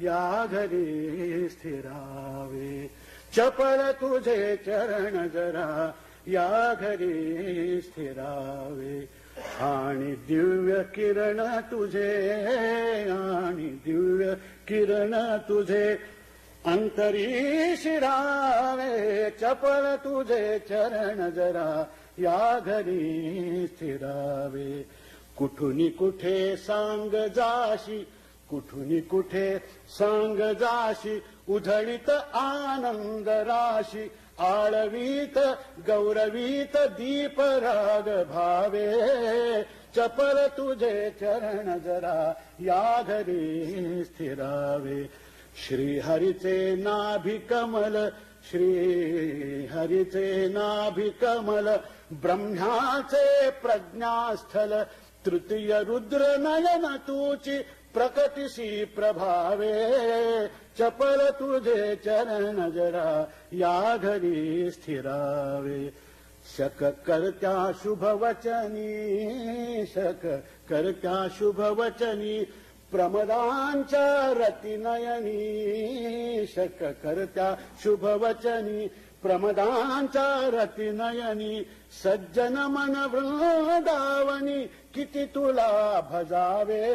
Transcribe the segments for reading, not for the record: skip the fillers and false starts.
या घरी स्थिरावे. चपल तुझे चरण जरा या घरी स्थिरावे. आणि दिव्य किरण तुझे, आणि दिव्य किरण तुझे अंतरी शिरावे. चपल तुझे चरण जरा या घरी स्थिरावे. कुठूनी कुठे सांग जाशी, कुठूनी कुठे सांग जाशी, उधळीत आनंद राशी. आळवीत गौरवीत दीप राग भावे. चपल तुझे चरण जरा या घरी स्थिरावे. श्रीहरीचे नाभी कमल, श्रीहरीचे नाभी कमल, ब्रह्म्याचे प्रज्ञास्थल. तृतीय रुद्र नयन तुची प्रकटिसी प्रभावे. चपल तुझे चरण जरा या घरी स्थिरावे. शक करत्या शुभ वचनी, शक करत्या शुभ वचनी, प्रमदांच्या रतिनयनी. शक करत्या शुभ वचनी, प्रमदांच्या रतिनयनी. सज्जन मन वृंदावनी किती तुला भजावे.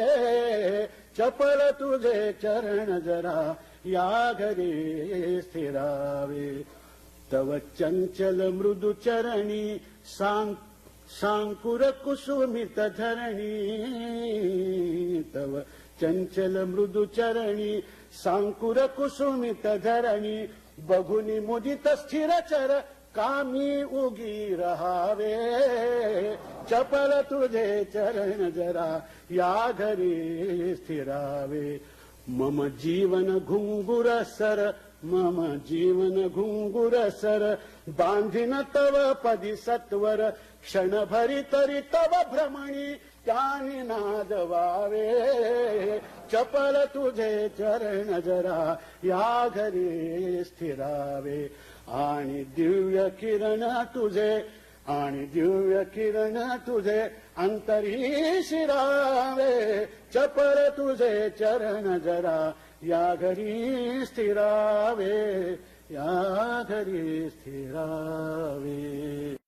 चपल तुझे चरण जरा या घरी स्थिरावे. तव चंचल मृदु चरणी सांकुर कुसुमित धरणी. तव चंचल मृदु चरणी सांकुर कुसुमित धरणी. बघुनी मुदित स्थिर चर कामी उगी रहावे. चपल तुझे चरण जरा या घरी स्थिरावे. मम जीवन घुंगुर सर, मम जीवन घुंगुर सर, बांधिन तव पदी सत्वर. क्षणभरी तरी तव भ्रमणी त्यानी नाद वावे. चपल तुझे चरण जरा या घरी स्थिरावे. आणि दिव्य किरण तुझे, आणि दिव्य किरण तुझे अंतरी शिरावे. चपल तुझे चरण जरा या घरी स्थिरावे, या घरी स्थिरावे.